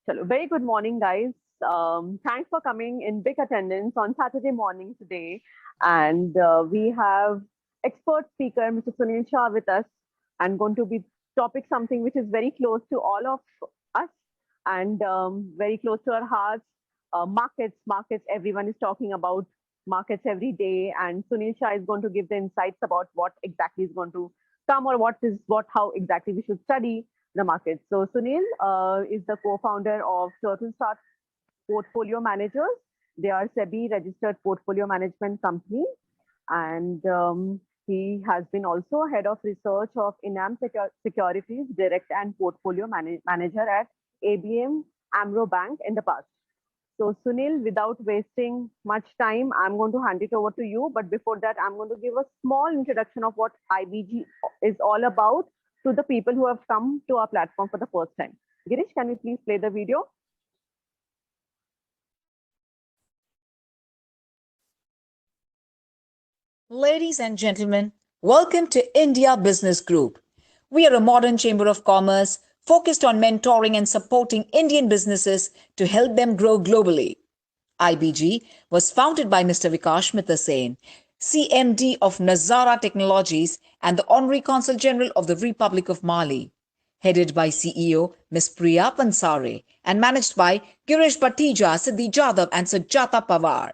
Chalo, very good morning, guys. Thanks for coming in big attendance on Saturday morning today. And we have expert speaker, Mr. Sunil Shah, with us, and going to be topic something which is very close to all of us and very close to our hearts. Markets. Everyone is talking about markets every day, and Sunil Shah is going to give the insights about what exactly is going to come or how exactly we should study the market. So Sunil is the co-founder of Turtle Start Portfolio Managers. They are SEBI registered portfolio management company, and he has been also head of research of Inam Securities Direct and Portfolio Manager at ABM Amro Bank in the past. So Sunil, without wasting much time, I'm going to hand it over to you. But before that, I'm going to give a small introduction of what IBG is all about to the people who have come to our platform for the first time. Girish, can you please play the video? Ladies and gentlemen, welcome to India Business Group. We are a modern chamber of commerce focused on mentoring and supporting Indian businesses to help them grow globally. IBG was founded by Mr. Vikash Mithasane, CMD of Nazara Technologies and the Honorary Consul General of the Republic of Mali, headed by CEO Ms. Priya Pansare and managed by Girish Bhattija, Siddhi Jadhav and Sujata Pawar.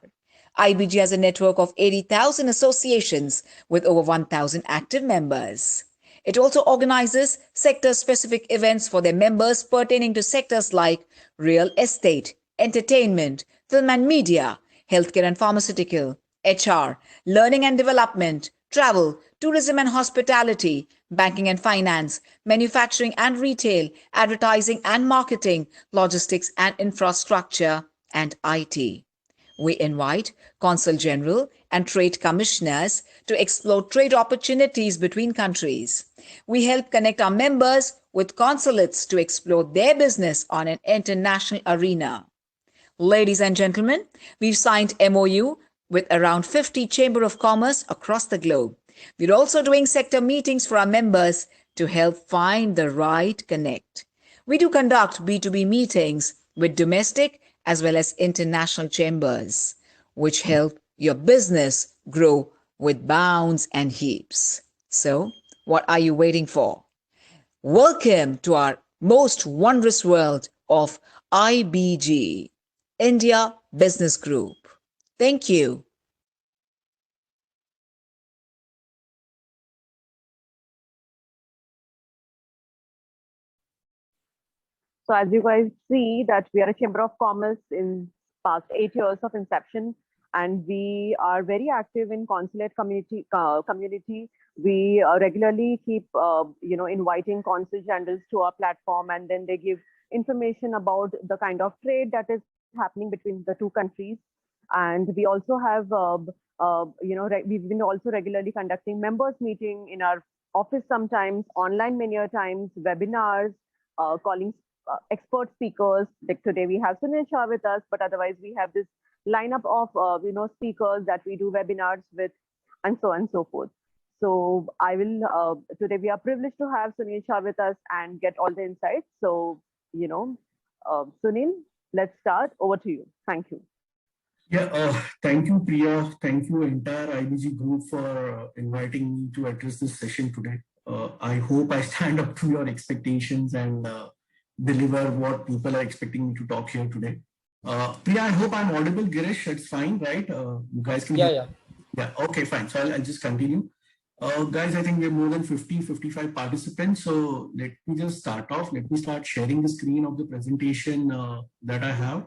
IBG has a network of 80,000 associations with over 1,000 active members. It also organizes sector-specific events for their members pertaining to sectors like real estate, entertainment, film and media, healthcare and pharmaceutical, HR, learning and development, travel, tourism and hospitality, banking and finance, manufacturing and retail, advertising and marketing, logistics and infrastructure, and IT. We invite Consul General and Trade Commissioners to explore trade opportunities between countries. We help connect our members with consulates to explore their business on an international arena. Ladies and gentlemen, we've signed MOU with around 50 Chamber of Commerce across the globe. We're also doing sector meetings for our members to help find the right connect. We do conduct B2B meetings with domestic as well as international chambers, which help your business grow with bounds and heaps. So, what are you waiting for? Welcome to our most wondrous world of IBG, India Business Group. Thank you. So as you guys see that we are a Chamber of Commerce in past 8 years of inception, and we are very active in consulate community. We regularly keep inviting consul generals to our platform, and then they give information about the kind of trade that is happening between the two countries. And we also have we've been also regularly conducting members meeting in our office, sometimes online many a times, webinars, calling expert speakers. Like today we have Sunil Shah with us, but otherwise we have this lineup of speakers that we do webinars with, and so on and so forth. So I will today we are privileged to have Sunil Shah with us and get all the insights. So Sunil, let's start. Over to you. Thank you. Yeah, thank you, Priya. Thank you, entire IBG group, for inviting me to address this session today. I hope I stand up to your expectations and deliver what people are expecting me to talk here today. Priya, I hope I'm audible. Girish, it's fine, right? You guys can hear? Yeah, okay, fine. So I'll just continue. Guys, I think we have more than 55 participants. So let me just start off. Let me start sharing the screen of the presentation that I have.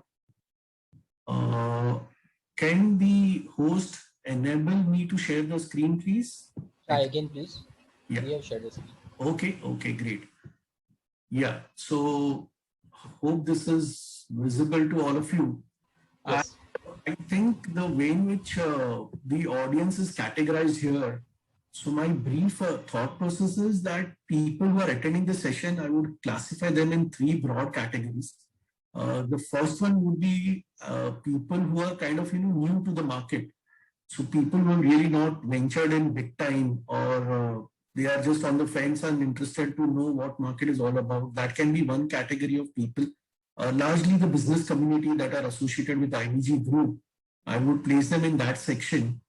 Can the host enable me to share the screen, please? Try again, please. Yeah. We have shared the screen. Okay, great. Yeah, so hope this is visible to all of you. Yes. I think the way in which the audience is categorized here, so my brief thought process is that people who are attending the session, I would classify them in three broad categories. The first one would be people who are kind of new to the market. So people who are really not ventured in big time, or they are just on the fence and interested to know what market is all about. That can be one category of people. largely the business community that are associated with IBG group. I would place them in that section.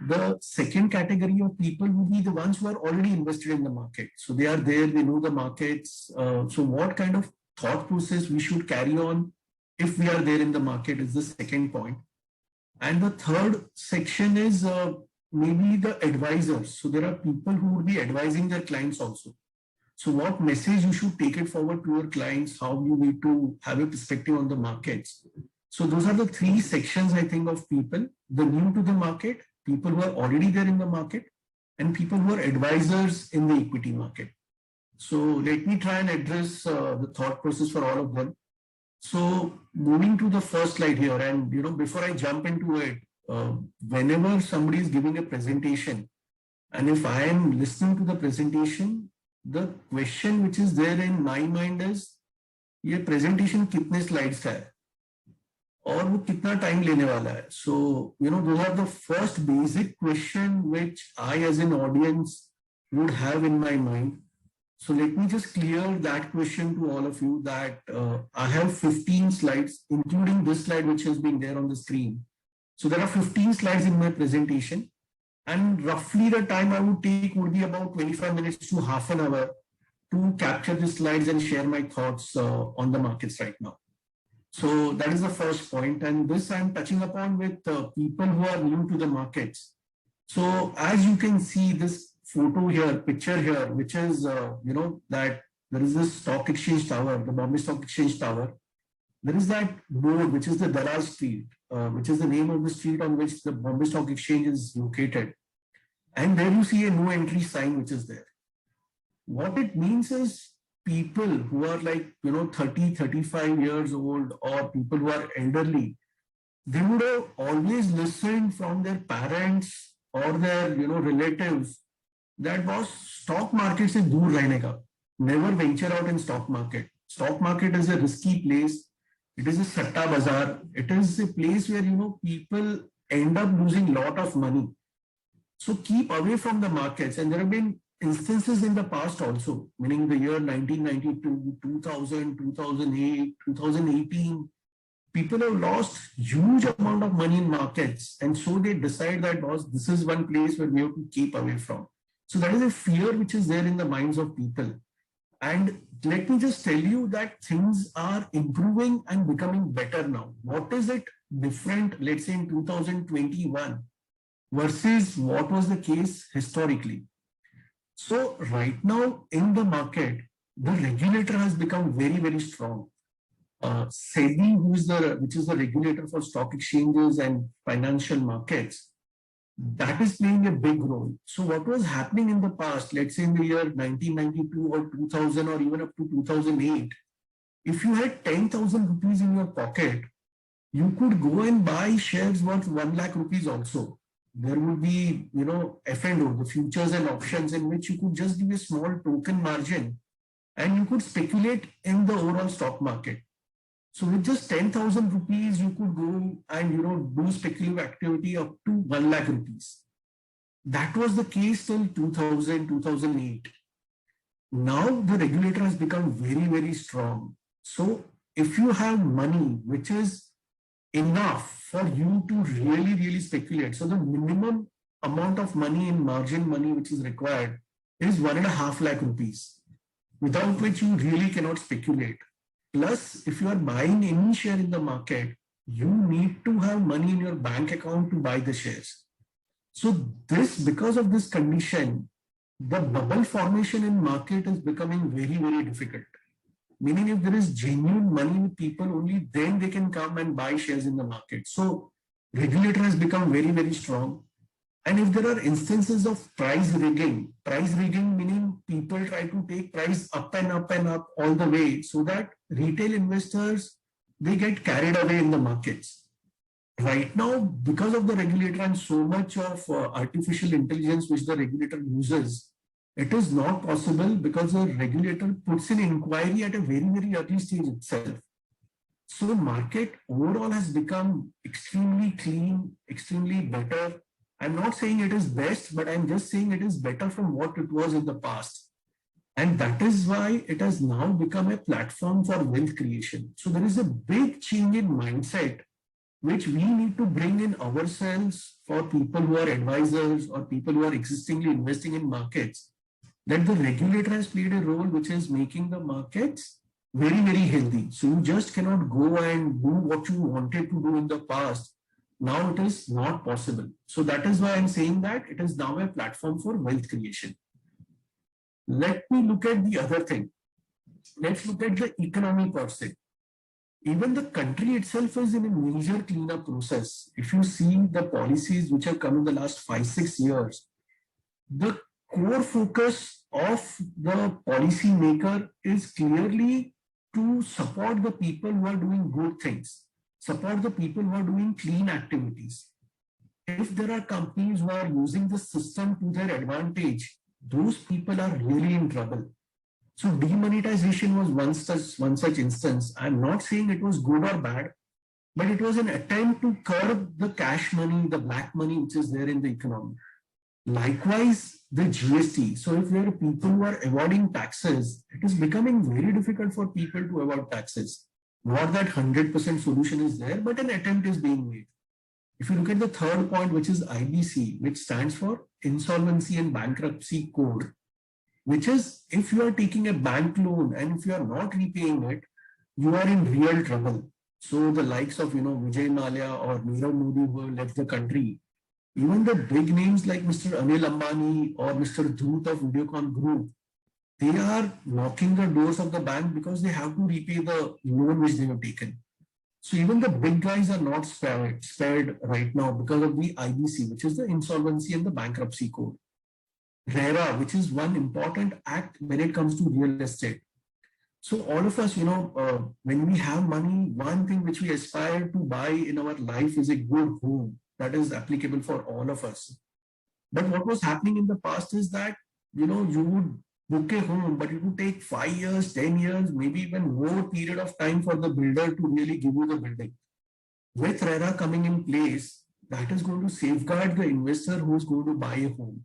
The second category of people would be the ones who are already invested in the market. So they are there, they know the markets. So what kind of thought process we should carry on if we are there in the market is the second point. And the third section is maybe the advisors. So there are people who would be advising their clients also. So what message you should take it forward to your clients, how you need to have a perspective on the markets. So those are the three sections, I think, of people: the new to the market, people who are already there in the market, and people who are advisors in the equity market. So let me try and address the thought process for all of them. So moving to the first slide here, and before I jump into it, whenever somebody is giving a presentation, and if I am listening to the presentation, the question which is there in my mind is, ये presentation कितने slides का है और वो कितना time लेने वाला है. So those are the first basic question which I as an audience would have in my mind. So let me just clear that question to all of you that I have 15 slides, including this slide which has been there on the screen. So there are 15 slides in my presentation, and roughly the time I would take would be about 25 minutes to half an hour to capture the slides and share my thoughts on the markets right now. So that is the first point, and this I'm touching upon with people who are new to the markets. So as you can see, this photo here, picture here, which is, that there is this stock exchange tower, the Bombay Stock Exchange Tower. There is that board, which is the Dalal Street, which is the name of the street on which the Bombay Stock Exchange is located. And there you see a no entry sign, which is there. What it means is people who are like, 30, 35 years old, or people who are elderly, they would have always listened from their parents or their, relatives that was stock market se dur rehne ka. Never venture out in stock market. Stock market is a risky place. It is a satta bazaar. It is a place where, people end up losing lot of money. So keep away from the markets. And there have been instances in the past also, meaning the year 1992, 2000, 2008, 2018, people have lost huge amount of money in markets. And so they decide that this is one place where we have to keep away from. So that is a fear which is there in the minds of people. And let me just tell you that things are improving and becoming better now. What is it different, let's say in 2021 versus what was the case historically? So right now in the market, the regulator has become very, very strong. SEBI, which is the regulator for stock exchanges and financial markets, that is playing a big role. So what was happening in the past, let's say in the year 1992 or 2000 or even up to 2008, if you had 10,000 rupees in your pocket, you could go and buy shares worth 1 lakh rupees also. There would be, F&O, the futures and options, in which you could just give a small token margin and you could speculate in the overall stock market. So with just 10,000 rupees, you could go and, do speculative activity up to 1 lakh rupees. That was the case till 2000, 2008. Now the regulator has become very, very strong. So if you have money, which is enough for you to really, really speculate. So the minimum amount of money in margin money, which is required, is 1.5 lakh rupees, without which you really cannot speculate. Plus, if you are buying any share in the market, you need to have money in your bank account to buy the shares. So because of this condition, the bubble formation in market is becoming very, very difficult. Meaning if there is genuine money with people, only then they can come and buy shares in the market. So regulator has become very, very strong. And if there are instances of price rigging meaning people try to take price up and up and up all the way, so that retail investors, they get carried away in the markets. Right now, because of the regulator and so much of artificial intelligence which the regulator uses, it is not possible because the regulator puts in inquiry at a very, very early stage itself. So the market overall has become extremely clean, extremely better. I'm not saying it is best, but I'm just saying it is better from what it was in the past. And that is why it has now become a platform for wealth creation. So there is a big change in mindset which we need to bring in ourselves for people who are advisors or people who are existingly investing in markets, that the regulator has played a role which is making the markets very, very healthy. So you just cannot go and do what you wanted to do in the past. Now it is not possible. So that is why I'm saying that it is now a platform for wealth creation. Let me look at the other thing. Let's look at the economy per se. Even the country itself is in a major cleanup process. If you see the policies which have come in the last 5-6 years, the core focus of the policy maker is clearly to support the people who are doing good things, support the people who are doing clean activities. If there are companies who are using the system to their advantage, those people are really in trouble. So demonetization was one such instance. I'm not saying it was good or bad, but it was an attempt to curb the cash money, the black money which is there in the economy. Likewise, the GST. So if there are people who are avoiding taxes, it is becoming very difficult for people to avoid taxes. Not that 100% solution is there, but an attempt is being made. If you look at the third point, which is IBC, which stands for Insolvency and Bankruptcy Code, which is if you are taking a bank loan and if you are not repaying it, you are in real trouble. So the likes of, Vijay Mallya or Nirav Modi who left the country, even the big names like Mr. Anil Ambani or Mr. Dhut of Videocon Group, they are knocking the doors of the bank because they have to repay the loan which they have taken. So even the big guys are not spared right now because of the IBC, which is the Insolvency and the Bankruptcy Code. RERA, which is one important act when it comes to real estate. So all of us, when we have money, one thing which we aspire to buy in our life is a good home that is applicable for all of us. But what was happening in the past is that, you would book a home, but it would take 5 years, 10 years, maybe even more period of time for the builder to really give you the building. With RERA coming in place, that is going to safeguard the investor who is going to buy a home.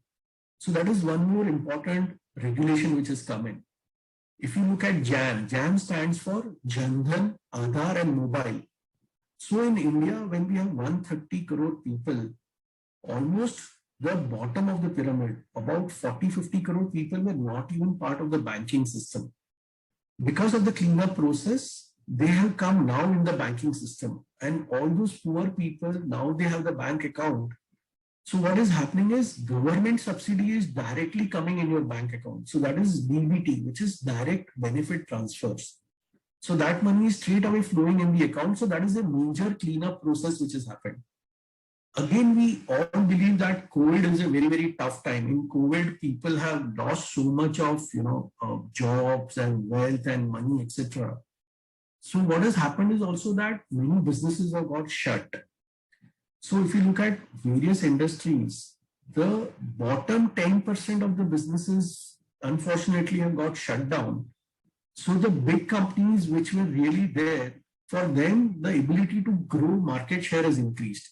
So that is one more important regulation which is coming. If you look at JAM stands for Jan Dhan, Aadhaar and Mobile. So in India, when we have 130 crore people, almost the bottom of the pyramid, about 40-50 crore people were not even part of the banking system. Because of the cleanup process, they have come now in the banking system. And all those poor people, now they have the bank account. So what is happening is government subsidy is directly coming in your bank account. So that is DBT, which is direct benefit transfers. So that money is straight away flowing in the account. So that is a major cleanup process which has happened. Again, we all believe that COVID is a very, very tough time. In COVID, people have lost so much of, jobs and wealth and money, etc. So what has happened is also that many businesses have got shut. So if you look at various industries, the bottom 10% of the businesses unfortunately have got shut down. So the big companies which were really there, for them, the ability to grow market share has increased.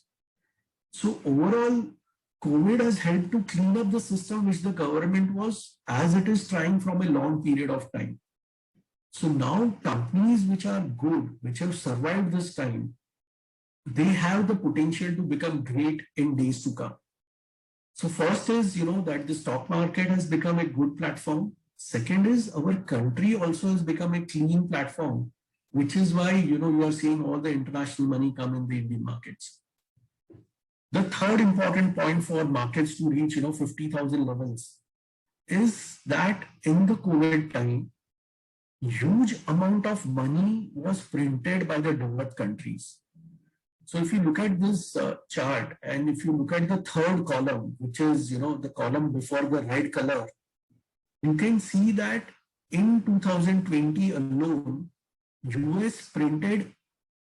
So overall, COVID has helped to clean up the system which the government was, as it is trying from a long period of time. So now companies which are good, which have survived this time, they have the potential to become great in days to come. So first is, that the stock market has become a good platform. Second is our country also has become a clean platform, which is why, you are seeing all the international money come in the Indian markets. The third important point for markets to reach, 50,000 levels is that in the COVID time, huge amount of money was printed by the developed countries. So if you look at this chart and if you look at the third column, which is, the column before the red color, you can see that in 2020 alone, US printed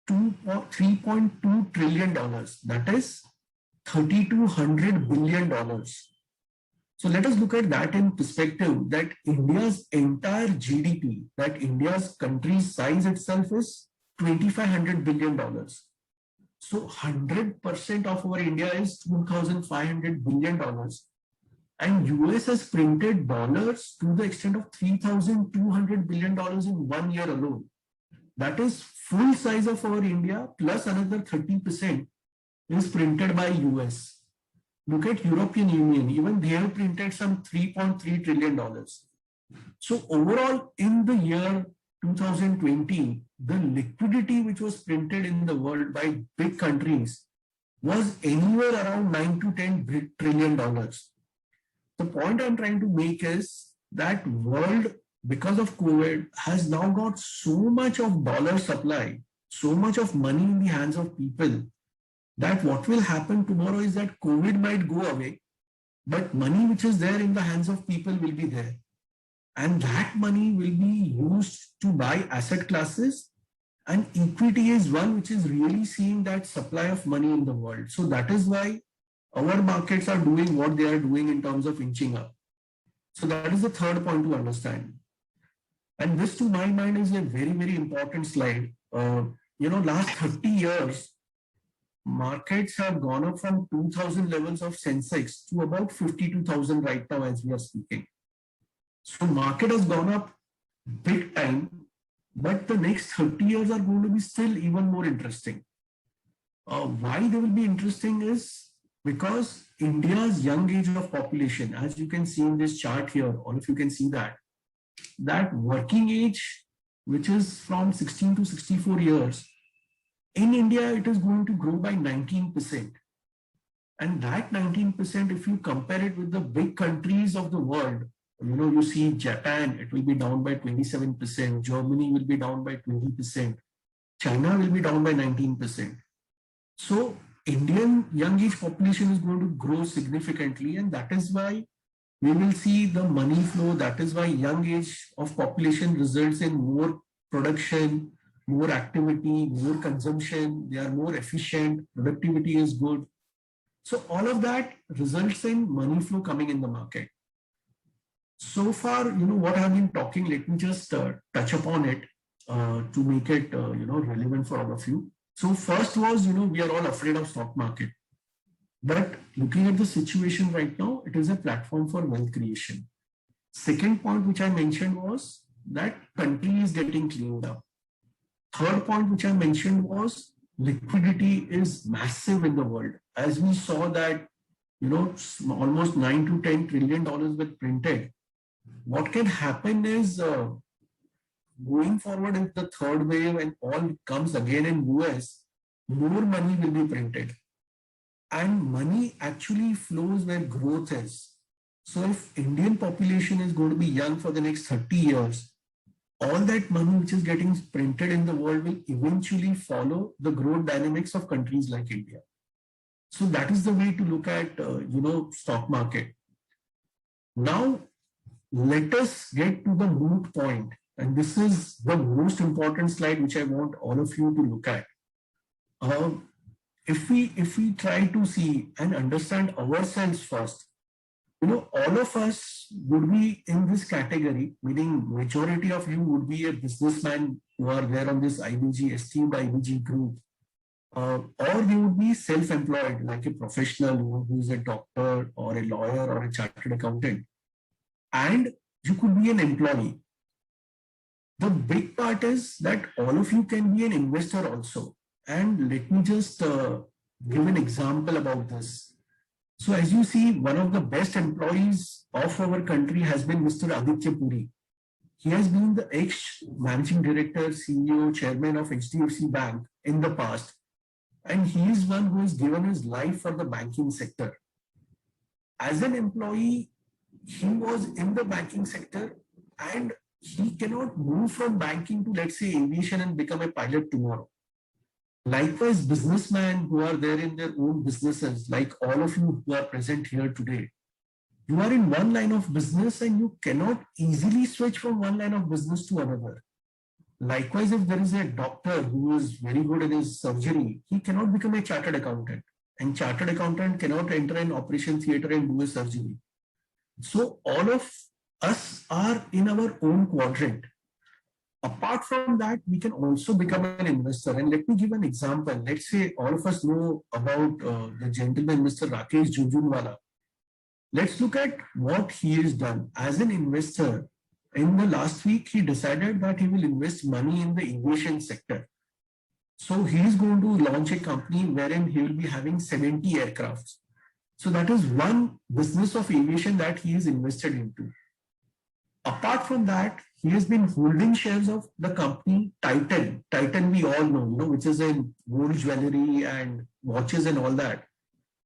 $3.2 trillion. That is $3,200 billion. So let us look at that in perspective that India's entire GDP, that India's country's size itself is $2,500 billion. So 100% of our India is $2,500 billion. And US has printed dollars to the extent of $3,200 billion in 1 year alone. That is full size of our India plus another 30% is printed by US. Look at European Union, even they have printed some $3.3 trillion. So overall, in the year 2020, the liquidity which was printed in the world by big countries was anywhere around 9 to 10 trillion dollars. The point I'm trying to make is that world, because of COVID, has now got so much of dollar supply, so much of money in the hands of people, that what will happen tomorrow is that COVID might go away, but money which is there in the hands of people will be there. And that money will be used to buy asset classes, and equity is one which is really seeing that supply of money in the world. So that is why our markets are doing what they are doing in terms of inching up. So that is the third point to understand. And this, to my mind, is a very, very important slide. Last 30 years, markets have gone up from 2000 levels of Sensex to about 52,000 right now as we are speaking. So market has gone up big time, but the next 30 years are going to be still even more interesting. Why they will be interesting is because India's young age of population, as you can see in this chart here, all of you can see that working age, which is from 16 to 64 years, in India, it is going to grow by 19%. And that 19%, if you compare it with the big countries of the world, you see Japan, it will be down by 27%, Germany will be down by 20%, China will be down by 19%. So Indian young age population is going to grow significantly, and that is why we will see the money flow. That is why young age of population results in more production, more activity, more consumption. They are more efficient, productivity is good. So all of that results in money flow coming in the market. So far, what I have been talking, let me just touch upon it to make it, relevant for all of you. So first was, we are all afraid of stock market. But looking at the situation right now, it is a platform for wealth creation. Second point which I mentioned was that country is getting cleaned up. Third point which I mentioned was liquidity is massive in the world. As we saw that, almost 9 to 10 trillion dollars were printed. What can happen is going forward in the third wave and all comes again in US, more money will be printed. And money actually flows where growth is. So if Indian population is going to be young for the next 30 years, all that money which is getting printed in the world will eventually follow the growth dynamics of countries like India. So that is the way to look at, stock market. Now, let us get to the moot point. And this is the most important slide which I want all of you to look at. If we try to see and understand ourselves first, all of us would be in this category, meaning majority of you would be a businessman who are there on this IBG, esteemed IBG group, or you would be self-employed, like a professional who is a doctor or a lawyer or a chartered accountant, and you could be an employee. The big part is that all of you can be an investor also. And let me just give an example about this. So as you see, one of the best employees of our country has been Mr. Aditya Puri. He has been the ex-managing director, CEO, chairman of HDFC Bank in the past. And he is one who has given his life for the banking sector. As an employee, he was in the banking sector and he cannot move from banking to, let's say, aviation and become a pilot tomorrow. Likewise, businessmen who are there in their own businesses, like all of you who are present here today, you are in one line of business and you cannot easily switch from one line of business to another. Likewise, if there is a doctor who is very good in his surgery, he cannot become a chartered accountant, and chartered accountant cannot enter an operation theater and do a surgery. So all of us are in our own quadrant. Apart from that, we can also become an investor. And let me give an example. Let's say all of us know about the gentleman, Mr. Rakesh Jhunjhunwala. let's look at what he has done. As an investor, in the last week, he decided that he will invest money in the aviation sector. So he is going to launch a company wherein he will be having 70 aircrafts. So that is one business of aviation that he is invested into. Apart from that, he has been holding shares of the company Titan. Titan we all know, which is in gold jewelry and watches and all that.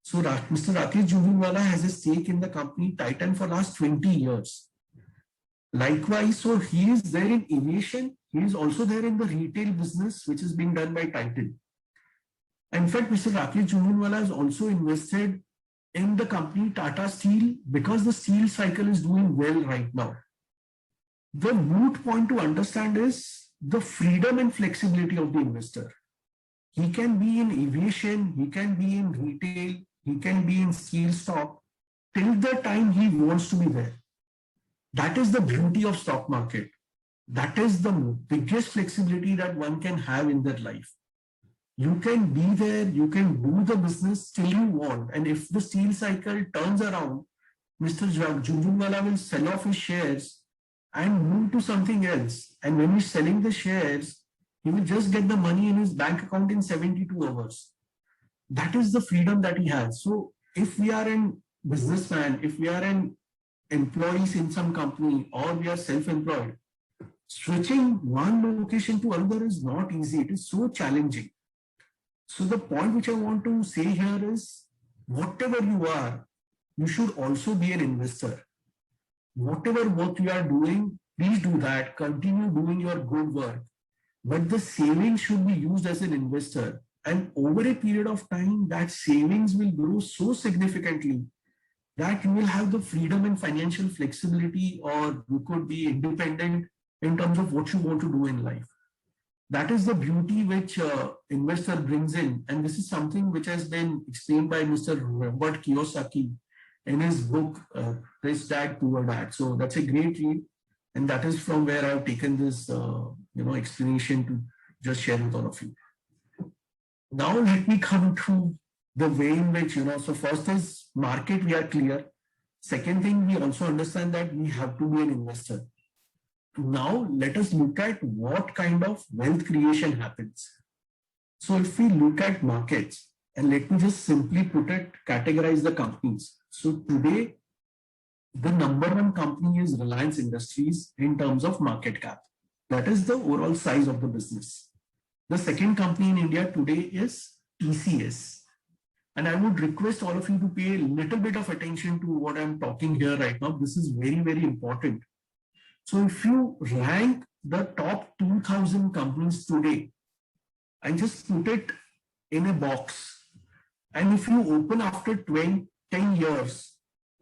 So Mr. Rakesh Jhunjhunwala has a stake in the company Titan for last 20 years. Likewise, so he is there in aviation. He is also there in the retail business, which is being done by Titan. In fact, Mr. Rakesh Jhunjhunwala has also invested in the company Tata Steel because the steel cycle is doing well right now. The moot point to understand is the freedom and flexibility of the investor. He can be in aviation, he can be in retail, he can be in steel stock till the time he wants to be there. That is the beauty of stock market. That is the biggest flexibility that one can have in their life. You can be there, you can do the business till you want. And if the steel cycle turns around, Mr. Jhunjhunwala will sell off his shares and move to something else. And when he's selling the shares, he will just get the money in his bank account in 72 hours. That is the freedom that he has. So if we are a businessman, if we are an employees in some company or we are self-employed, switching one location to another is not easy. It is so challenging. So the point which I want to say here is, whatever you are, you should also be an investor. Whatever work you are doing, please do that. Continue doing your good work. But the savings should be used as an investor. And over a period of time, that savings will grow so significantly that you will have the freedom and financial flexibility, or you could be independent in terms of what you want to do in life. That is the beauty which investor brings in. And this is something which has been explained by Mr. Robert Kiyosaki in his book, Rich Dad, Poor Dad. So that's a great read. And that is from where I've taken this, explanation to just share with all of you. Now let me come to the way in which, so first is market, we are clear. Second thing, we also understand that we have to be an investor. Now let us look at what kind of wealth creation happens. So if we look at markets, and let me just simply put it, categorize the companies. So today, the number one company is Reliance Industries in terms of market cap. That is the overall size of the business. The second company in India today is TCS. And I would request all of you to pay a little bit of attention to what I'm talking here right now. This is very, very important. So if you rank the top 2,000 companies today and just put it in a box, and if you open after 10 years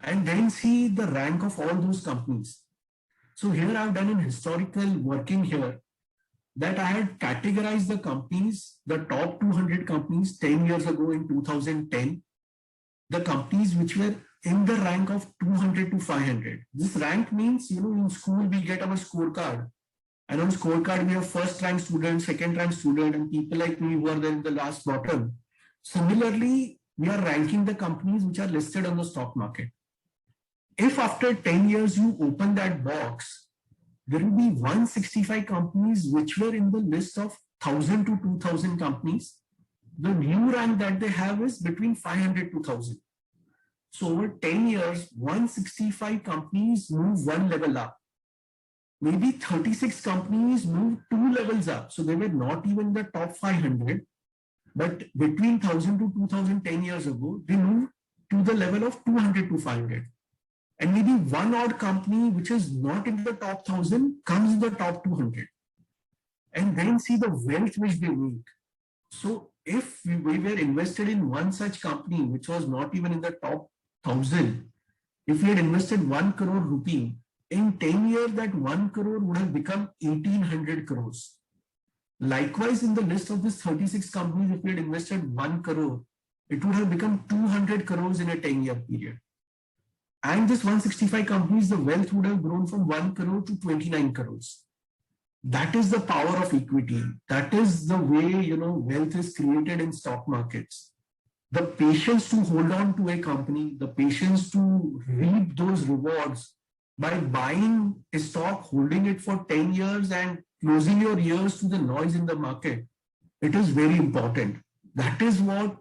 and then see the rank of all those companies. So here I've done an historical working here that I had categorized the companies, the top 200 companies 10 years ago in 2010, the companies which were in the rank of 200 to 500. This rank means, in school we get our scorecard. And on scorecard we have first rank student, second rank student, and people like me who are there in the last bottom. Similarly, we are ranking the companies which are listed on the stock market. If after 10 years you open that box, there will be 165 companies which were in the list of 1,000 to 2,000 companies. The new rank that they have is between 500 to 1,000. So over 10 years, 165 companies move one level up. Maybe 36 companies move 2 levels up. So they were not even the top 500, but between 1,000 to 2,000 10 years ago, they moved to the level of 200 to 500. And maybe one odd company which is not in the top 1,000 comes in the top 200. And then see the wealth which they make. So if we were invested in one such company which was not even in the top 1,000, if we had invested 1 crore rupee, in 10 years that 1 crore would have become 1,800 crores. Likewise, in the list of these 36 companies, if we had invested 1 crore, it would have become 200 crores in a 10-year period. And this 165 companies, the wealth would have grown from 1 crore to 29 crores. That is the power of equity. That is the way, wealth is created in stock markets. the patience to hold on to a company, the patience to reap those rewards by buying a stock, holding it for 10 years and closing your ears to the noise in the market, it is very important. That is what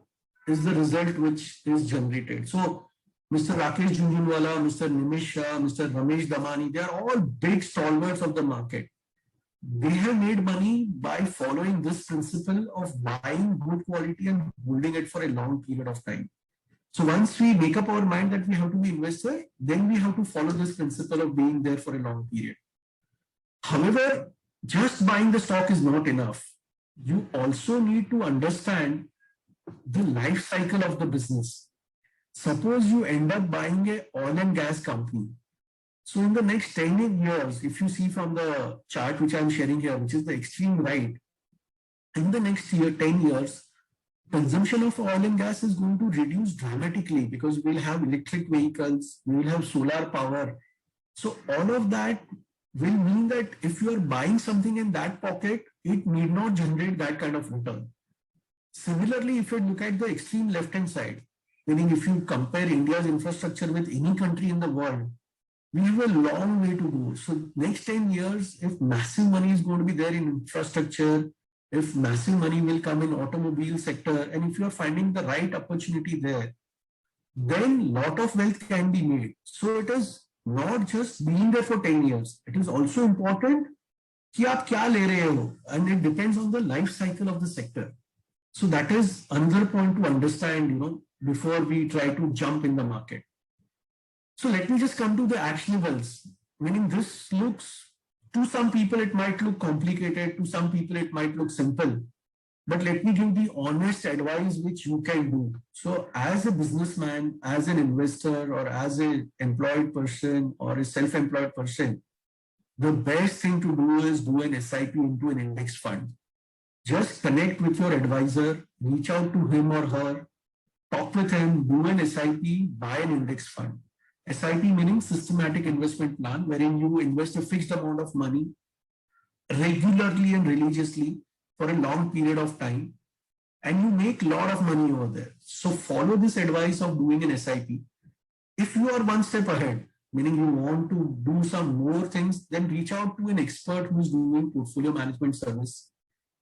is the result which is generated. So Mr. Rakesh Jhunjhunwala, Mr. Nimish Shah, Mr. Ramesh Damani, they are all big stalwarts of the market. They have made money by following this principle of buying good quality and holding it for a long period of time. So once we make up our mind that we have to be investor, then we have to follow this principle of being there for a long period. However, just buying the stock is not enough. You also need to understand the life cycle of the business. Suppose you end up buying a oil and gas company. So in the next 10 years, if you see from the chart which I'm sharing here, which is the extreme right, in the next 10 years, consumption of oil and gas is going to reduce dramatically because we'll have electric vehicles, we will have solar power. So all of that will mean that if you are buying something in that pocket, it need not generate that kind of return. Similarly, if you look at the extreme left-hand side, meaning if you compare India's infrastructure with any country in the world, we have a long way to go. So next 10 years, if massive money is going to be there in infrastructure, if massive money will come in automobile sector, and if you are finding the right opportunity there, then lot of wealth can be made. So it is not just being there for 10 years. It is also important कि आप क्या ले रहे हो, and it depends on the life cycle of the sector. So that is another point to understand, before we try to jump in the market. So let me just come to the actionables, meaning this looks, to some people it might look complicated, to some people it might look simple, but let me give the honest advice which you can do. So as a businessman, as an investor, or as an employed person or a self-employed person, the best thing to do is do an SIP into an index fund. Just connect with your advisor, reach out to him or her, talk with him, do an SIP, buy an index fund. SIP meaning systematic investment plan, wherein you invest a fixed amount of money regularly and religiously for a long period of time, and you make a lot of money over there. So follow this advice of doing an SIP. If you are one step ahead, meaning you want to do some more things, then reach out to an expert who is doing portfolio management service.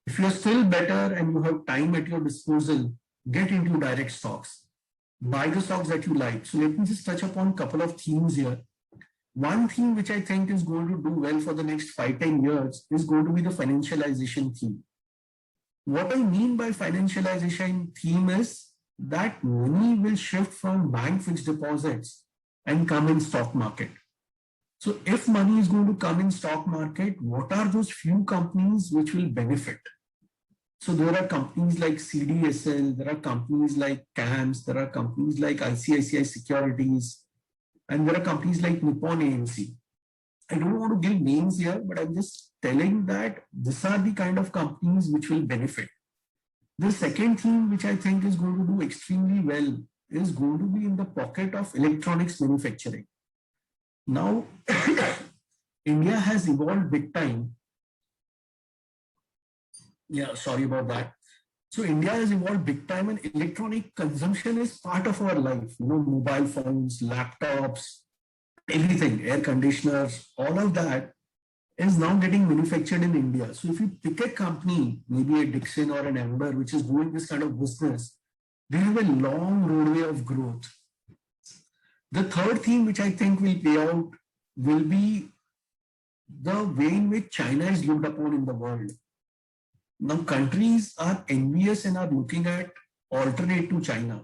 If you are still better and you have time at your disposal, get into direct stocks. Buy the stocks that you like. So let me just touch upon a couple of themes here. One theme which I think is going to do well for the next 5-10 years is going to be the financialization theme. What I mean by financialization theme is that money will shift from bank fixed deposits and come in stock market. So if money is going to come in stock market, what are those few companies which will benefit? So there are companies like CDSL, there are companies like CAMS, there are companies like ICICI Securities, and there are companies like Nippon AMC. I don't want to give names here, but I'm just telling that these are the kind of companies which will benefit. The second thing which I think is going to do extremely well is going to be in the pocket of electronics manufacturing. Now, India has evolved big time. Yeah, sorry about that. So India has evolved big time, and electronic consumption is part of our life. Mobile phones, laptops, everything, air conditioners, all of that is now getting manufactured in India. So if you pick a company, maybe a Dixon or an Amber, which is doing this kind of business, they have a long roadway of growth. The third thing which I think will play out will be the way in which China is looked upon in the world. Now countries are envious and are looking at alternate to China.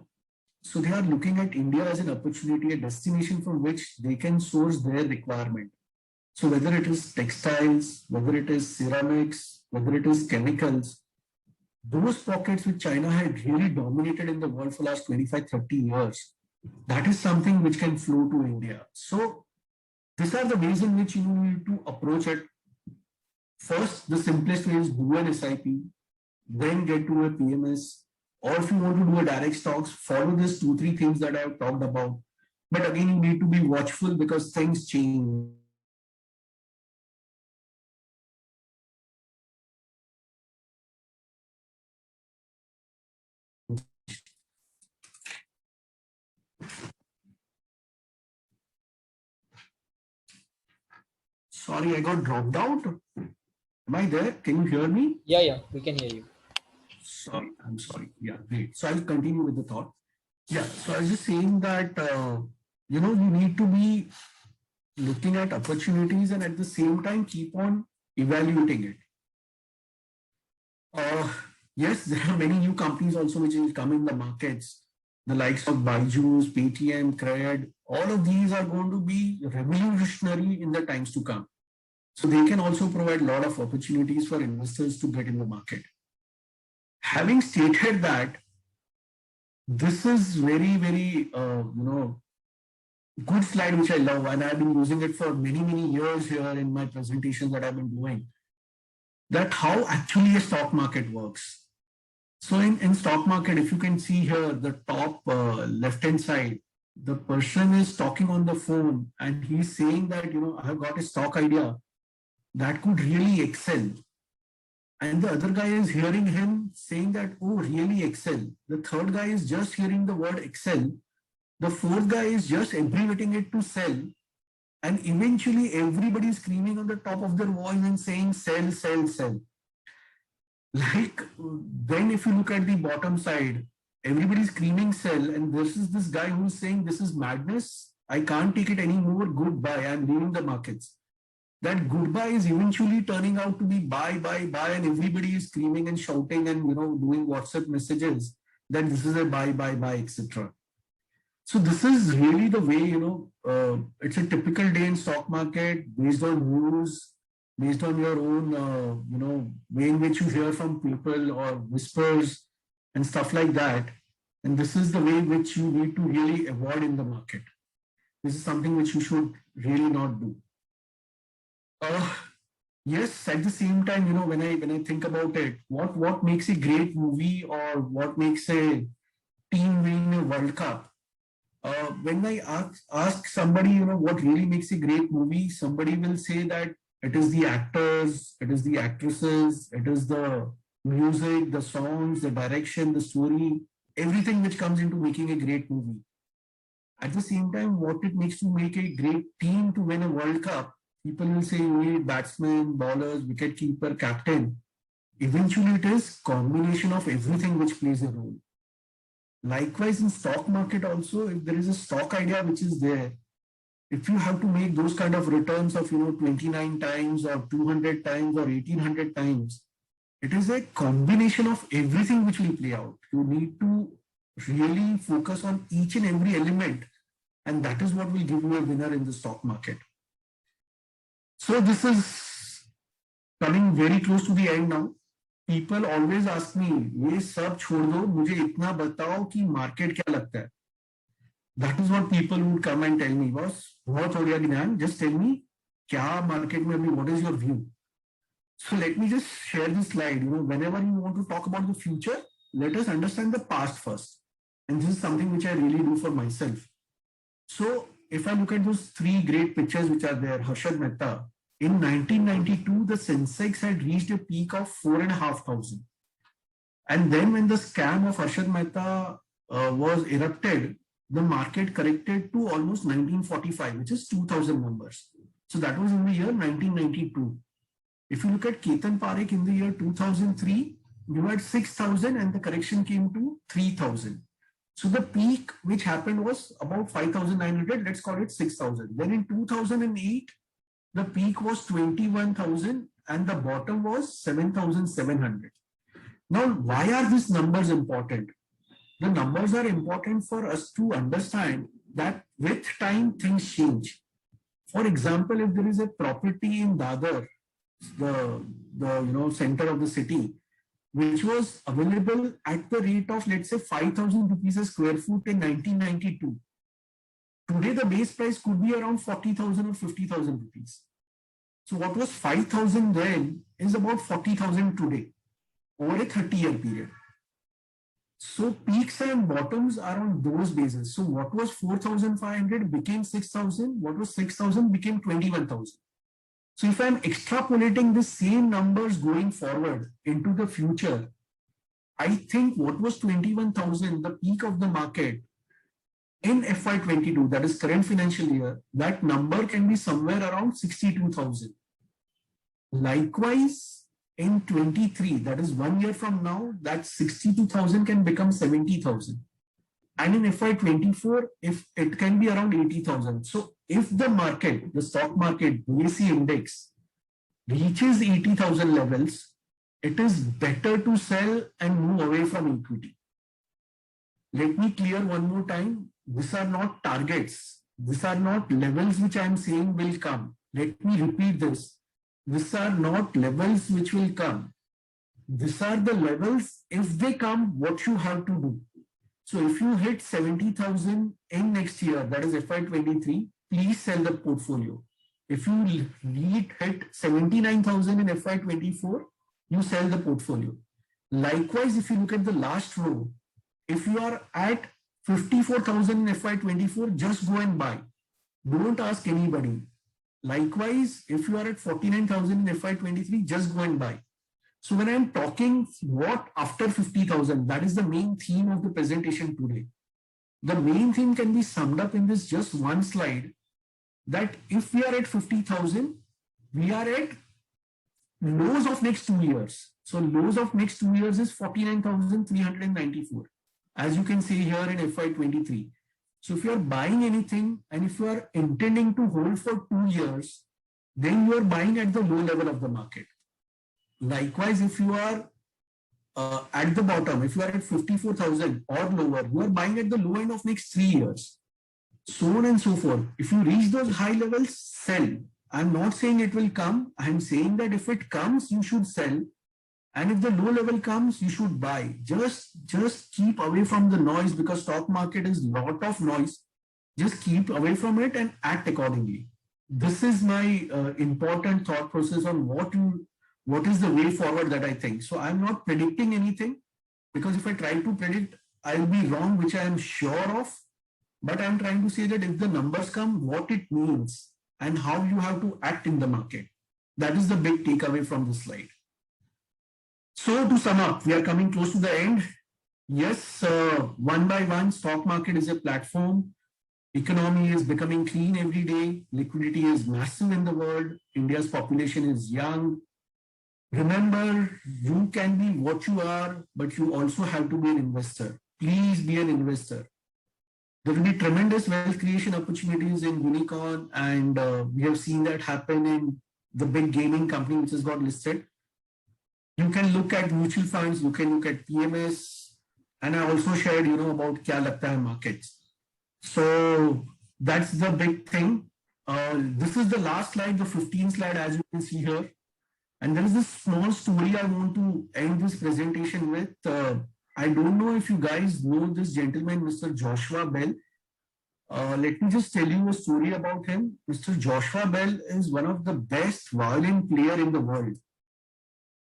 So they are looking at India as an opportunity, a destination from which they can source their requirement. So whether it is textiles, whether it is ceramics, whether it is chemicals, those pockets which China had really dominated in the world for the last 25-30 years, that is something which can flow to India. So these are the ways in which you need to approach it. First, the simplest way is do an SIP, then get to a PMS, or if you want to do a direct stocks, follow these 2-3 things that I have talked about. But again, you need to be watchful because things change. Sorry, I got dropped out. Am I there? Can you hear me? Yeah, we can hear you. Sorry, I'm sorry. Yeah, great. So I'll continue with the thought. Yeah, so I was just saying that, you need to be looking at opportunities and at the same time keep on evaluating it. Yes, there are many new companies also which will come in the markets. The likes of Byju's, Paytm, Cred, all of these are going to be revolutionary in the times to come. So they can also provide a lot of opportunities for investors to get in the market. Having stated that, this is very, very, good slide which I love, and I've been using it for many, many years here in my presentations that I've been doing. That how actually a stock market works. So in stock market, if you can see here, the top left-hand side, the person is talking on the phone and he's saying that, I have got a stock idea that could really excel. And the other guy is hearing him saying that, oh, really excel. The third guy is just hearing the word excel. The fourth guy is just abbreviating it to sell. And eventually everybody is screaming on the top of their voice and saying sell, sell, sell. Like, then if you look at the bottom side, everybody is screaming sell, and this guy who's saying this is madness. I can't take it anymore. Goodbye. I'm leaving the markets. That goodbye is eventually turning out to be buy, buy, buy, and everybody is screaming and shouting and doing WhatsApp messages that this is a buy, buy, buy, etc. So this is really the way, it's a typical day in stock market based on news, based on your own, way in which you hear from people or whispers and stuff like that. And this is the way which you need to really avoid in the market. This is something which you should really not do. Yes, at the same time, when I think about it, what makes a great movie or what makes a team win a World Cup? When I ask somebody, what really makes a great movie, somebody will say that it is the actors, it is the actresses, it is the music, the songs, the direction, the story, everything which comes into making a great movie. At the same time, what it makes to make a great team to win a World Cup, people will say you need batsmen, bowlers, wicketkeeper, captain. Eventually, it is combination of everything which plays a role. Likewise, in stock market also, if there is a stock idea which is there, if you have to make those kind of returns of 29 times or 200 times or 1800 times, it is a combination of everything which will play out. You need to really focus on each and every element, and that is what will give you a winner in the stock market. So this is coming very close to the end now. People always ask me, ये सब छोड़ दो, मुझे इतना बताओ कि market क्या लगता है. That is what people would come and tell me, boss, बहुत हो गया ज्ञान, just tell me क्या market में अभी, what is your view? So let me just share this slide. Whenever you want to talk about the future, let us understand the past first. And this is something which I really do for myself. So if I look at those three great pictures which are there, Harshad Mehta, in 1992, the Sensex had reached a peak of 4,500. And then when the scam of Harshad Mehta was erupted, the market corrected to almost 1945, which is 2000 numbers. So that was in the year 1992. If you look at Ketan Parekh in the year 2003, you had 6,000 and the correction came to 3,000. So the peak which happened was about 5,900, let's call it 6,000. Then in 2008, the peak was 21,000 and the bottom was 7,700. Now, why are these numbers important? The numbers are important for us to understand that with time things change. For example, if there is a property in Dadar, the center of the city, which was available at the rate of, let's say, 5,000 rupees a square foot in 1992. Today, the base price could be around 40,000 or 50,000 rupees. So what was 5,000 then is about 40,000 today over a 30-year period. So peaks and bottoms are on those bases. So what was 4,500 became 6,000. What was 6,000 became 21,000. So if I'm extrapolating the same numbers going forward into the future, I think what was 21,000, the peak of the market in FY22, that is current financial year, that number can be somewhere around 62,000. Likewise, in 23, that is 1 year from now, that 62,000 can become 70,000. And in FY24, if it can be around 80,000. So if the market, the stock market, BSE index reaches 80,000 levels, it is better to sell and move away from equity. Let me clear one more time. These are not targets. These are not levels which I am saying will come. Let me repeat this. These are not levels which will come. These are the levels. If they come, what you have to do. So if you hit 70,000 in next year, that is FY23, please sell the portfolio. If you hit 79,000 in FY24, you sell the portfolio. Likewise, if you look at the last row, if you are at 54,000 in FY24, just go and buy. Don't ask anybody. Likewise, if you are at 49,000 in FY23, just go and buy. So when I'm talking what after 50,000, that is the main theme of the presentation today. The main theme can be summed up in this just one slide, that if we are at 50,000, we are at lows of next 2 years. So lows of next 2 years is 49,394. As you can see here in FY23. So if you are buying anything and if you are intending to hold for 2 years, then you are buying at the low level of the market. Likewise, if you are at the bottom, if you are at 54,000 or lower, you are buying at the low end of next 3 years. So on and so forth. If you reach those high levels, sell. I'm not saying it will come. I'm saying that if it comes, you should sell. And if the low level comes, you should buy. Just keep away from the noise, because stock market is a lot of noise. Just keep away from it and act accordingly. This is my important thought process on what is the way forward that I think. So I'm not predicting anything, because if I try to predict, I'll be wrong, which I am sure of. But I'm trying to say that if the numbers come, what it means and how you have to act in the market. That is the big takeaway from this slide. So to sum up, we are coming close to the end. Yes, one by one, stock market is a platform. Economy is becoming clean every day. Liquidity is massive in the world. India's population is young. Remember, you can be what you are, but you also have to be an investor. Please be an investor. There will be tremendous wealth creation opportunities in Unicorn, and we have seen that happen in the big gaming company which has got listed. You can look at mutual funds, you can look at PMS, and I also shared, about Kya Lagta Hai markets. So that's the big thing. This is the last slide, the 15th slide, as you can see here. And there is this small story I want to end this presentation with. I don't know if you guys know this gentleman, Mr. Joshua Bell. Let me just tell you a story about him. Mr. Joshua Bell is one of the best violin player in the world.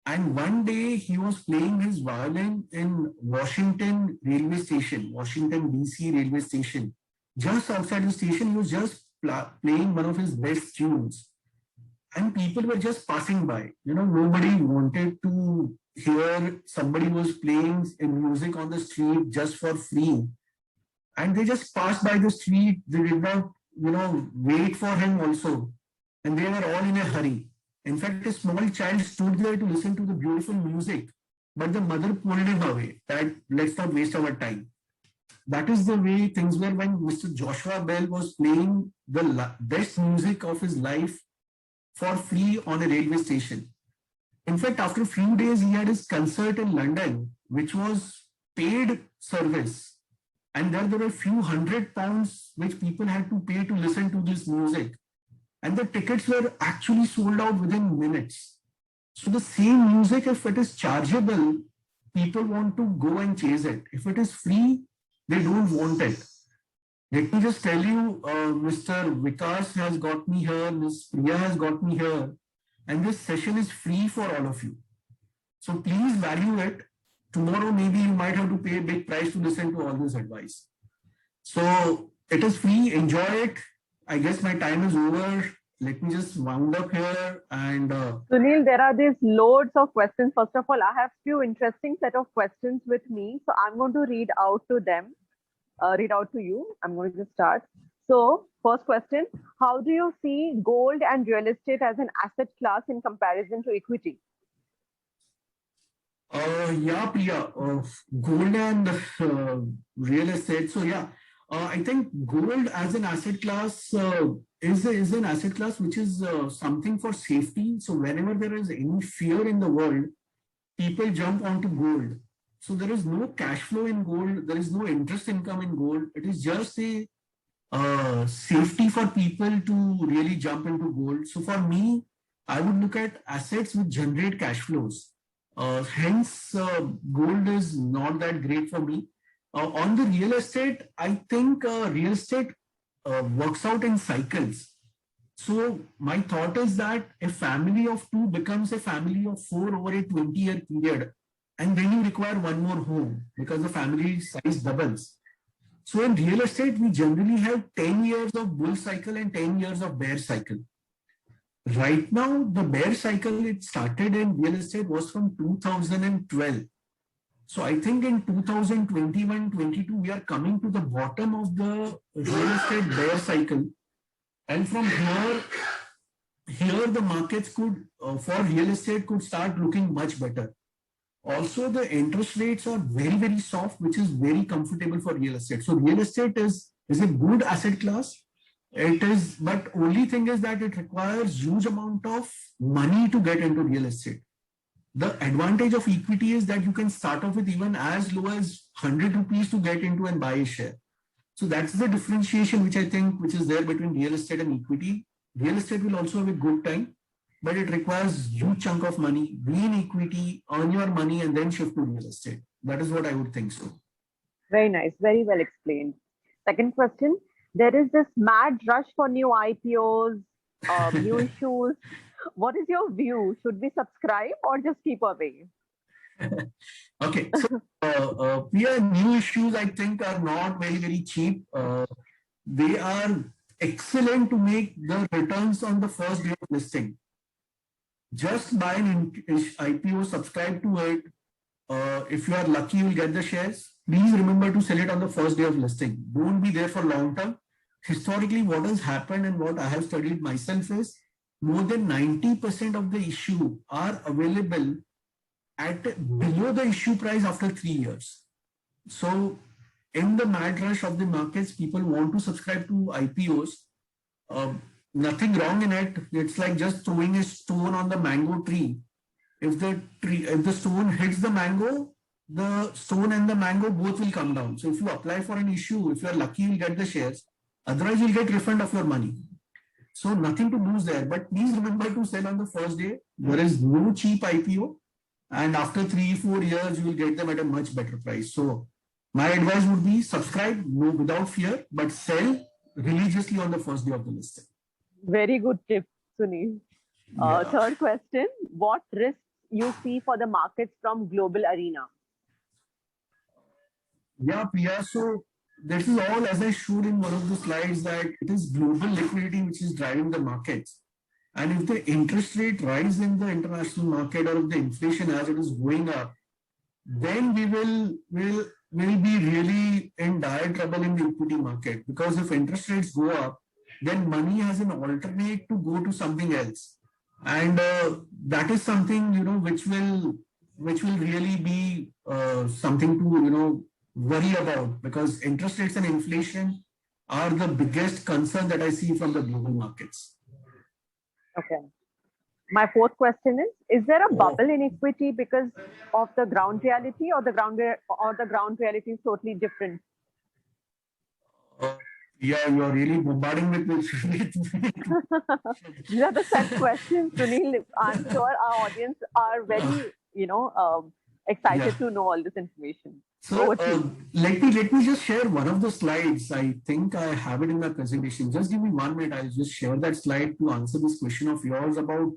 And one day he was playing his violin in Washington railway station, Washington DC railway station. Just outside the station, he was just playing one of his best tunes. And people were just passing by. Nobody wanted to hear somebody was playing music on the street just for free. And they just passed by the street. They did not, wait for him also. And they were all in a hurry. In fact, a small child stood there to listen to the beautiful music, but the mother pulled him away, that let's not waste our time. That is the way things were when Mr. Joshua Bell was playing the best music of his life for free on a railway station. In fact, after a few days, he had his concert in London, which was paid service. And there were a few £100 which people had to pay to listen to this music. And the tickets were actually sold out within minutes. So the same music, if it is chargeable, people want to go and chase it. If it is free, they don't want it. Let me just tell you, Mr. Vikas has got me here, Ms. Priya has got me here, and this session is free for all of you. So please value it. Tomorrow, maybe you might have to pay a big price to listen to all this advice. So it is free, enjoy it. I guess my time is over. Let me just wound up here and Sunil, there are these loads of questions. First of all, I have few interesting set of questions with me. So I'm going to read out to them, read out to you. I'm going to just start. So, first question, how do you see gold and real estate as an asset class in comparison to equity? Yeah, Priya, gold and real estate. So yeah, I think gold as an asset class is an asset class which is something for safety. So whenever there is any fear in the world, people jump onto gold. So there is no cash flow in gold. There is no interest income in gold. It is just a safety for people to really jump into gold. So for me, I would look at assets which generate cash flows. Hence, gold is not that great for me. On the real estate, I think real estate works out in cycles. So my thought is that a family of two becomes a family of four over a 20-year period. And then you require one more home because the family size doubles. So in real estate, we generally have 10 years of bull cycle and 10 years of bear cycle. Right now, the bear cycle it started in real estate was from 2012. So I think in 2021-22, we are coming to the bottom of the real estate bear cycle. And from here the markets could, for real estate could start looking much better. Also, the interest rates are very, very soft, which is very comfortable for real estate. So real estate is a good asset class. It is, but only thing is that it requires huge amount of money to get into real estate. The advantage of equity is that you can start off with even as low as 100 rupees to get into and buy a share. So that's the differentiation which I think which is there between real estate and equity. Real estate will also have a good time, but it requires huge chunk of money, be in equity, earn your money, and then shift to real estate. That is what I would think so. Very nice, very well explained. Second question, there is this mad rush for new IPOs, new issues. What is your view? Should we subscribe or just keep away? Okay, so new issues I think are not very, very cheap. They are excellent to make the returns on the first day of listing. Just buy an IPO, subscribe to it. If you are lucky, you'll get the shares. Please remember to sell it on the first day of listing. Don't be there for long term. Historically, what has happened and what I have studied myself is more than 90% of the issue are available at below the issue price after 3 years. So in the mad rush of the markets, people want to subscribe to IPOs. Nothing wrong in it. It's like just throwing a stone on the mango tree. If the stone hits the mango, the stone and the mango both will come down. So if you apply for an issue, if you are lucky, you'll get the shares. Otherwise, you'll get refund of your money. So nothing to lose there. But please remember to sell on the first day. There is no cheap IPO. And after 3-4 years, you will get them at a much better price. So my advice would be subscribe, no, without fear, but sell religiously on the first day of the listing. Very good tip, Sunil. Third question, what risks you see for the markets from global arena? Yeah, Priya. So this is all, as I showed in one of the slides, that it is global liquidity which is driving the markets. And if the interest rate rise in the international market or if the inflation as it is going up, then we will be really in dire trouble in the equity market. Because if interest rates go up, then money has an alternate to go to something else. And that is something, which will really be something to, worry about, because interest rates and inflation are the biggest concern that I see from the global markets. Okay. My fourth question is there a bubble in equity because of the ground reality, or the ground reality is totally different? Yeah, you are really bombarding with me. These are the set questions, Sunil. I'm sure our audience are very, excited to know all this information. So let me just share one of the slides. I think I have it in my presentation. Just give me 1 minute. I'll just share that slide to answer this question of yours about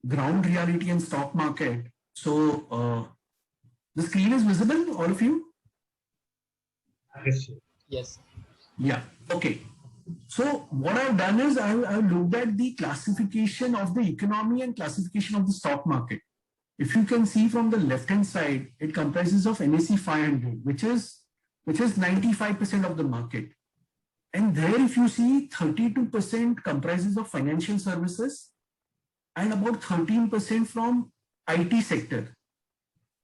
ground reality and stock market. So the screen is visible, all of you? Yes. Yes. Yeah. Okay. So what I've done is I've looked at the classification of the economy and classification of the stock market. If you can see from the left-hand side, it comprises of NSE 500, which is 95% of the market. And there, if you see, 32% comprises of financial services and about 13% from IT sector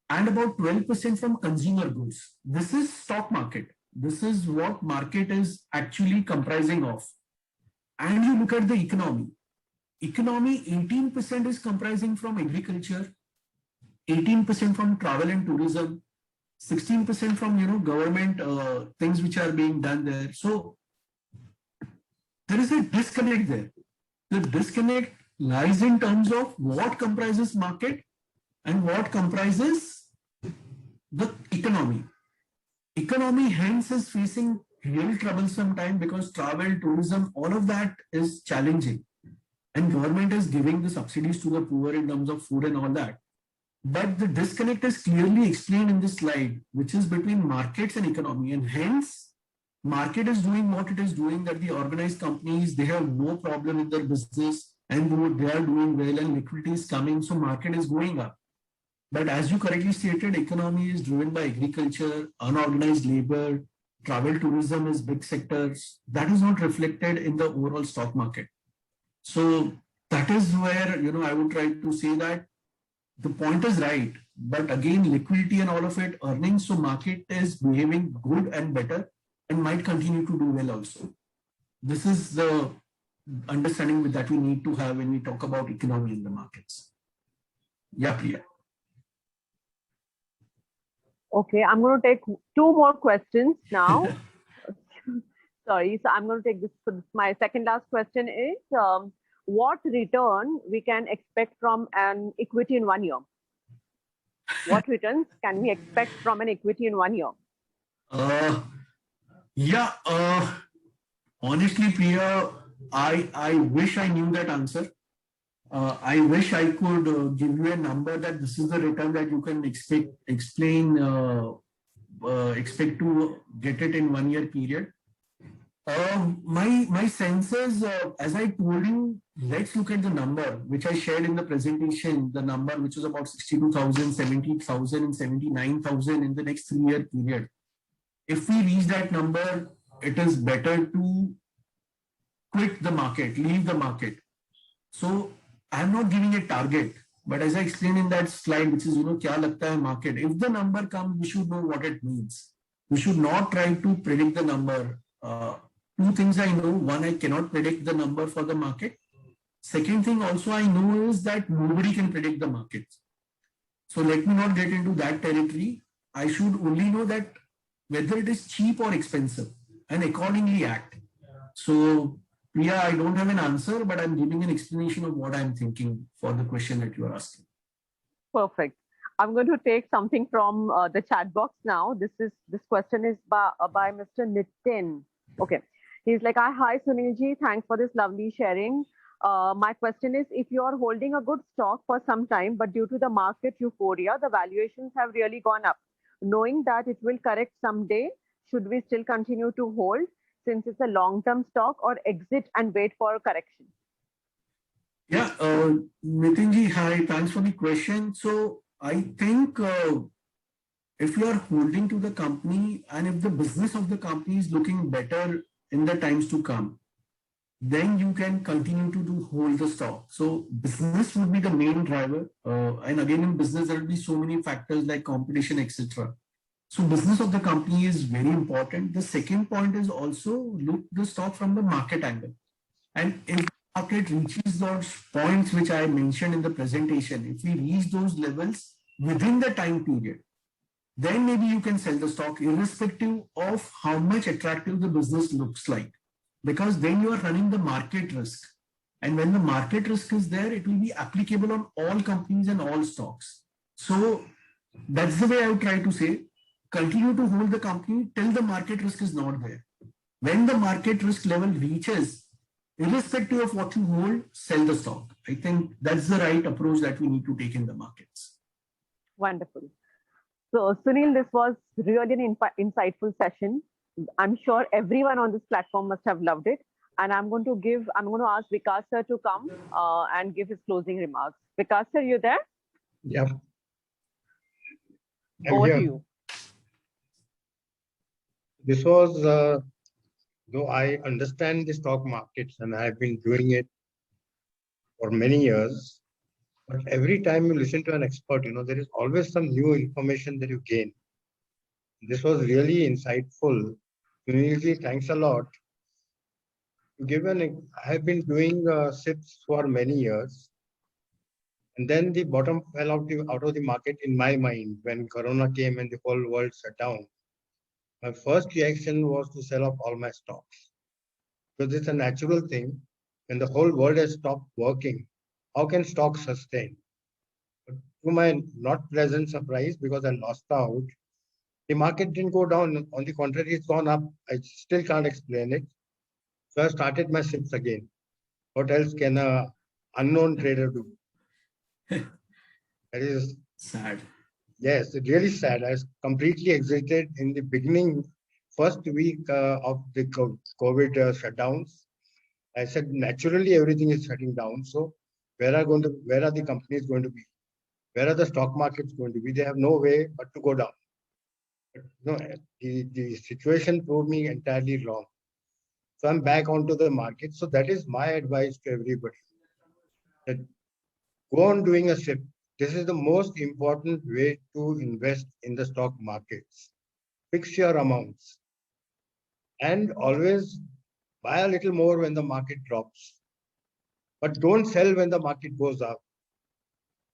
and about 12% from consumer goods. This is stock market. This is what market is actually comprising of. And you look at the economy. Economy, 18% is comprising from agriculture, 18% from travel and tourism, 16% from government things which are being done there. So there is a disconnect there. The disconnect lies in terms of what comprises market and what comprises the economy. Economy hence is facing real troublesome time because travel, tourism, all of that is challenging. And government is giving the subsidies to the poor in terms of food and all that. But the disconnect is clearly explained in this slide, which is between markets and economy. And hence, market is doing what it is doing, that the organized companies, they have no problem in their business and they are doing well and liquidity is coming. So market is going up. But as you correctly stated, economy is driven by agriculture, unorganized labor, travel, tourism is big sectors. That is not reflected in the overall stock market. So that is where, I would try to say that the point is right, but again, liquidity and all of it, earnings, so market is behaving good and better and might continue to do well also. This is the understanding that we need to have when we talk about economy in the markets. Yeah, Priya. Okay, I'm going to take two more questions now. Sorry, so I'm going to take this. My second last question is, what return we can expect from an equity in 1 year? What returns can we expect from an equity in 1 year? Honestly, Priya, I wish I knew that answer. I wish I could give you a number that this is the return that you can expect to get it in 1 year period. My sense is, as I told you, let's look at the number which I shared in the presentation, the number which was about 62,000, 70,000 and 79,000 in the next 3 year period. If we reach that number, it is better to quit the market, leave the market. So I'm not giving a target, but as I explained in that slide, which is, kya lagta hai market, if the number comes, we should know what it means. We should not try to predict the number. Two things I know. One, I cannot predict the number for the market. Second thing also I know is that nobody can predict the market. So let me not get into that territory. I should only know that whether it is cheap or expensive and accordingly act. So Priya, I don't have an answer, but I'm giving an explanation of what I'm thinking for the question that you are asking. Perfect. I'm going to take something from the chat box now. This question is by Mr. Nitin. Okay. He's like, hi Sunilji, thanks for this lovely sharing. My question is, if you are holding a good stock for some time, but due to the market euphoria, the valuations have really gone up. Knowing that it will correct someday, should we still continue to hold since it's a long-term stock, or exit and wait for a correction? Yeah, Nitinji, hi, thanks for the question. So I think if you are holding to the company and if the business of the company is looking better in the times to come, then you can continue to hold the stock. So business would be the main driver. And again, in business, there will be so many factors like competition, etc. So business of the company is very important. The second point is also look the stock from the market angle. And if the market reaches those points which I mentioned in the presentation, if we reach those levels within the time period, then maybe you can sell the stock irrespective of how much attractive the business looks like. Because then you are running the market risk. And when the market risk is there, it will be applicable on all companies and all stocks. So that's the way I would try to say, continue to hold the company till the market risk is not there. When the market risk level reaches, irrespective of what you hold, sell the stock. I think that's the right approach that we need to take in the markets. Wonderful. So Sunil, this was really an insightful session. I'm sure everyone on this platform must have loved it. And I'm going to ask Vikas sir to come and give his closing remarks. Vikas sir, you there? Yeah. Over to you. This was though I understand the stock markets and I have been doing it for many years, but every time you listen to an expert, there is always some new information that you gain. This was really insightful. Sunilji, thanks a lot. I have been doing SIPs for many years, and then the bottom fell out of the market in my mind when Corona came and the whole world shut down. My first reaction was to sell off all my stocks because it's a natural thing. When the whole world has stopped working, how can stocks sustain? But to my not pleasant surprise, because I lost out, the market didn't go down. On the contrary, it's gone up. I still can't explain it. So I started my SIPs again. What else can a unknown trader do? That is Sad. Yes, it's really sad. I was completely exited in the beginning, first week of the COVID shutdowns. I said naturally everything is shutting down. So where are the companies going to be? Where are the stock markets going to be? They have no way but to go down. But, the situation proved me entirely wrong. So I'm back onto the market. So that is my advice to everybody. That go on doing a SIP. This is the most important way to invest in the stock markets. Fix your amounts and always buy a little more when the market drops. But don't sell when the market goes up.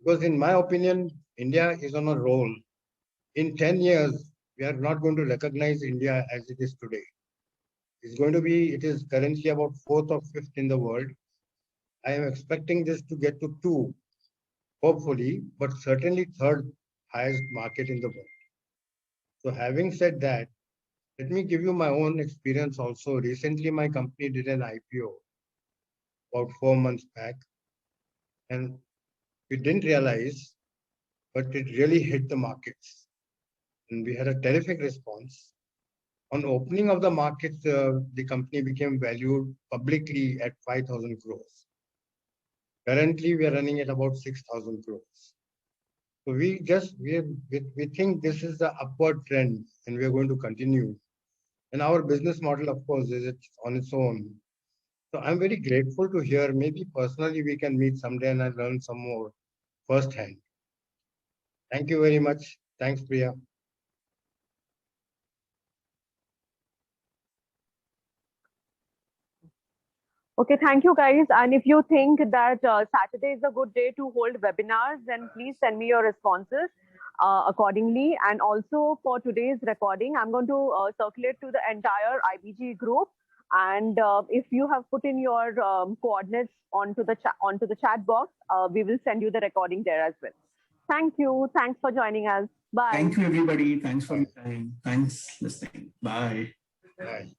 Because in my opinion, India is on a roll. In 10 years, we are not going to recognize India as it is today. It is currently about fourth or fifth in the world. I am expecting this to get to 2, hopefully, but certainly third highest market in the world. So having said that, let me give you my own experience also. Recently, my company did an IPO about 4 months back, and we didn't realize, but it really hit the markets. And we had a terrific response. On opening of the markets, the company became valued publicly at 5,000 crores. Currently, we are running at about 6,000 crores. So we think this is the upward trend, and we are going to continue. And our business model, of course, is on its own. So I'm very grateful to hear. Maybe personally we can meet someday and I learn some more firsthand. Thank you very much. Thanks, Priya. Okay, thank you guys. And if you think that Saturday is a good day to hold webinars, then please send me your responses accordingly. And also for today's recording, I'm going to circulate to the entire IBG group. And if you have put in your coordinates onto the chat box, we will send you the recording there as well. Thank you. Thanks for joining us. Bye. Thank you, everybody. Thanks for your time. Thanks listening. Bye. Bye.